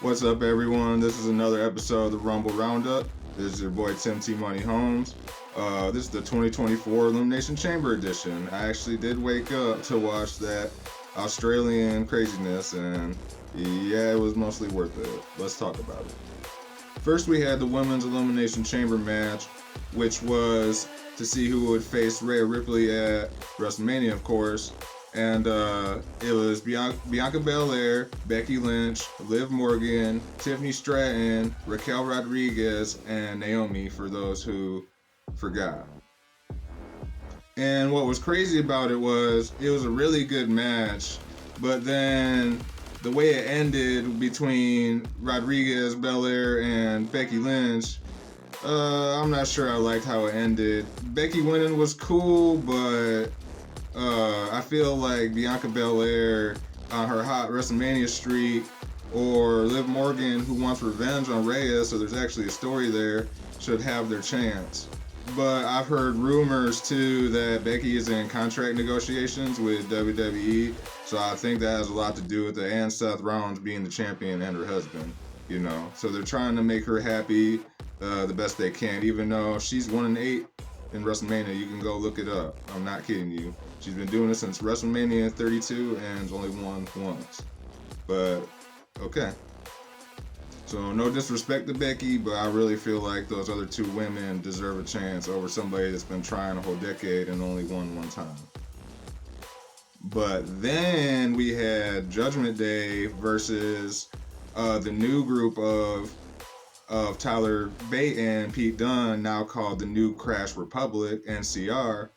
What's up, everyone? This is another episode of the Rumble Roundup. This is your boy Tim T Money Holmes. This is the 2024 Elimination Chamber edition. I actually did wake up to watch that Australian craziness, and yeah, it was mostly worth it. Let's talk about it. First, we had the Women's Elimination Chamber match, which was to see who would face Rhea Ripley at WrestleMania, of course. And it was Bianca Belair, Becky Lynch, Liv Morgan, Tiffany Stratton, Raquel Rodriguez, and Naomi, for those who forgot. And what was crazy about it was a really good match, but then the way it ended between Rodriguez, Belair, and Becky Lynch, I'm not sure I liked how it ended. Becky winning was cool, but I feel like Bianca Belair on her hot WrestleMania streak, or Liv Morgan, who wants revenge on Rhea, so there's actually a story there, should have their chance. But I've heard rumors too that Becky is in contract negotiations with WWE, so I think that has a lot to do with it, and Seth Rollins being the champion and her husband, you know. So they're trying to make her happy the best they can, even though she's 1-8 in WrestleMania. You can go look it up. I'm not kidding you. She's been doing it since WrestleMania 32 and has only won once. But, okay. So, no disrespect to Becky, but I really feel like those other two women deserve a chance over somebody that's been trying a whole decade and only won one time. But then we had Judgment Day versus the new group of Tyler Bate and Pete Dunne, now called the New Crash Republic, NCR.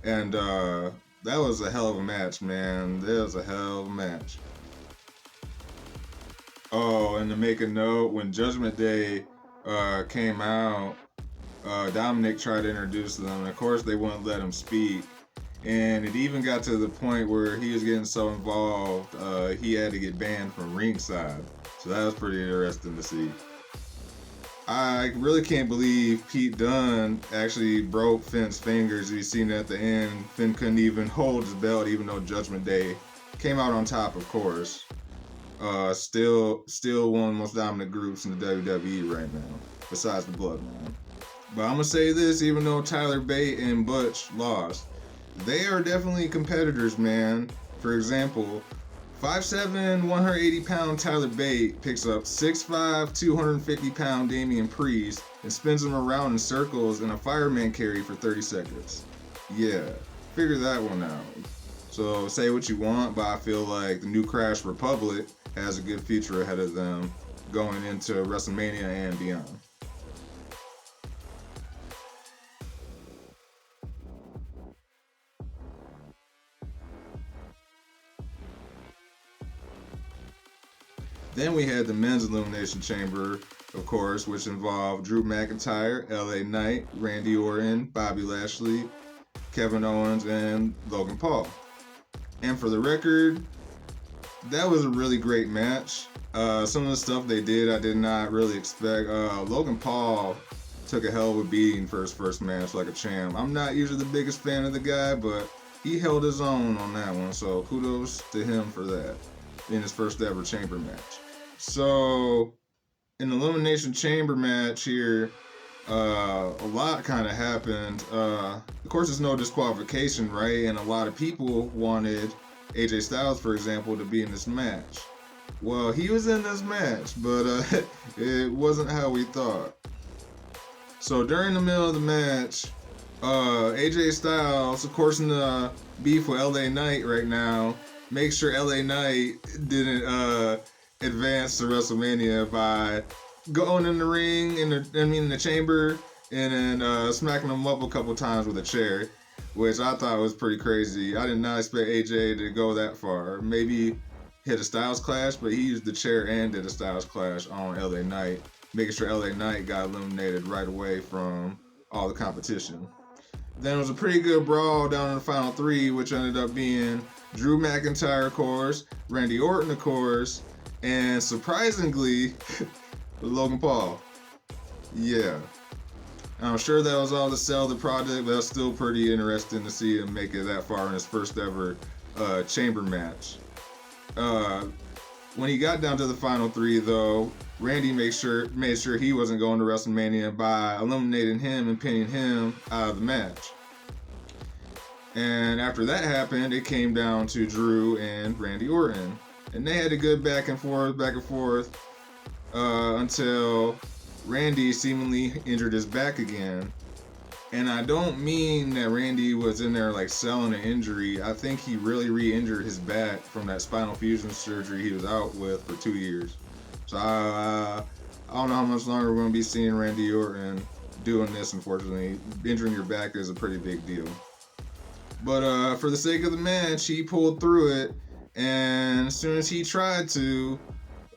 And that was a hell of a match, man. That was a hell of a match. Oh, and to make a note, when Judgment Day came out, Dominic tried to introduce them, and of course they wouldn't let him speak. And it even got to the point where he was getting so involved, he had to get banned from ringside. So that was pretty interesting to see. I really can't believe Pete Dunne actually broke Finn's fingers. You've seen at the end, Finn couldn't even hold his belt, even though Judgment Day came out on top, of course. Still one of the most dominant groups in the WWE right now, besides the Bloodline. But I'm gonna say this, even though Tyler Bate and Butch lost, they are definitely competitors, man. For example, 5'7", 180-pound Tyler Bate picks up 6'5", 250-pound Damian Priest and spins him around in circles in a fireman carry for 30 seconds. Yeah, figure that one out. So say what you want, but I feel like the New Crash Republic has a good future ahead of them going into WrestleMania and beyond. Then we had the Men's Elimination Chamber, of course, which involved Drew McIntyre, LA Knight, Randy Orton, Bobby Lashley, Kevin Owens, and Logan Paul. And for the record, that was a really great match. Some of the stuff they did, I did not really expect. Logan Paul took a hell of a beating for his first match like a champ. I'm not usually the biggest fan of the guy, but he held his own on that one, so kudos to him for that in his first ever chamber match. So, in the Elimination Chamber match here, a lot kind of happened. Of course, it's no disqualification, right? And a lot of people wanted AJ Styles, for example, to be in this match. Well, he was in this match, but it wasn't how we thought. So, during the middle of the match, AJ Styles, of course, in the beef with LA Knight right now, make sure LA Knight didn't advance to WrestleMania by going in the ring, in the chamber, and then smacking him up a couple times with a chair, which I thought was pretty crazy. I did not expect AJ to go that far. Maybe hit a Styles Clash, but he used the chair and did a Styles Clash on LA Knight, making sure LA Knight got eliminated right away from all the competition. Then it was a pretty good brawl down in the final three, which ended up being Drew McIntyre, of course, Randy Orton, of course, and surprisingly, Logan Paul. Yeah. I'm sure that was all to sell the product, but that's still pretty interesting to see him make it that far in his first ever chamber match. When he got down to the final three, though, Randy made sure he wasn't going to WrestleMania by eliminating him and pinning him out of the match. And after that happened, it came down to Drew and Randy Orton. And they had a good back and forth, until Randy seemingly injured his back again. And I don't mean that Randy was in there like selling an injury. I think he really re-injured his back from that spinal fusion surgery he was out with for 2 years. So I don't know how much longer we're going to be seeing Randy Orton doing this, unfortunately. Injuring your back is a pretty big deal. But for the sake of the match, he pulled through it. And as soon as he tried to,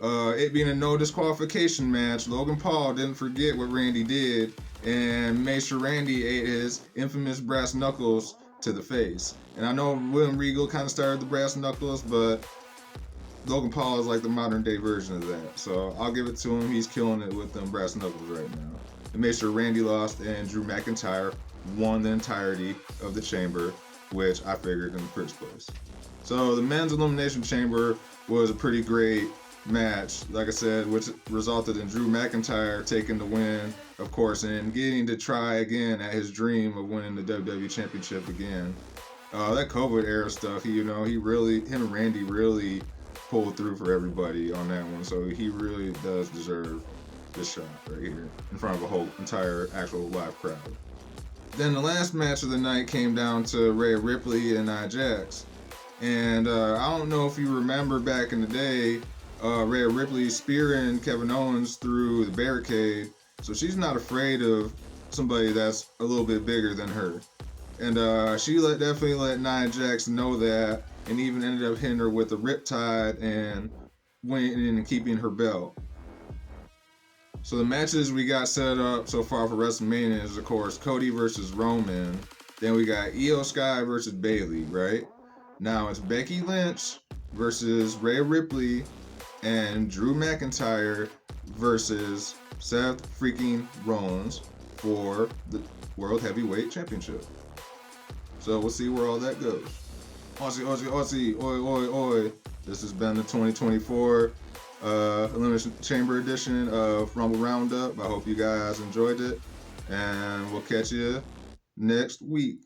it being a no disqualification match, Logan Paul didn't forget what Randy did and made sure Randy ate his infamous brass knuckles to the face. And I know William Regal kind of started the brass knuckles, but Logan Paul is like the modern day version of that. So I'll give it to him. He's killing it with them brass knuckles right now. It made sure Randy lost and Drew McIntyre won the entirety of the chamber, which I figured in the first place. So the men's Elimination Chamber was a pretty great match, like I said, which resulted in Drew McIntyre taking the win, of course, and getting to try again at his dream of winning the WWE Championship again. That COVID era stuff, him and Randy really pulled through for everybody on that one, so he really does deserve this shot right here in front of a whole entire actual live crowd. Then the last match of the night came down to Rhea Ripley and Nia Jax. And I don't know if you remember back in the day, Rhea Ripley spearing Kevin Owens through the barricade, so she's not afraid of somebody that's a little bit bigger than her. And she definitely let Nia Jax know that, and even ended up hitting her with a riptide and winning and keeping her belt. So the matches we got set up so far for WrestleMania is, of course, Cody versus Roman. Then we got Io Sky versus Bayley, right? Now it's Becky Lynch versus Rhea Ripley and Drew McIntyre versus Seth freaking Rollins for the World Heavyweight Championship. So we'll see where all that goes. Aussie, Aussie, Aussie, oi, oi, oi. This has been the 2024 Elimination Chamber edition of Rumble Roundup. I hope you guys enjoyed it, and we'll catch you next week.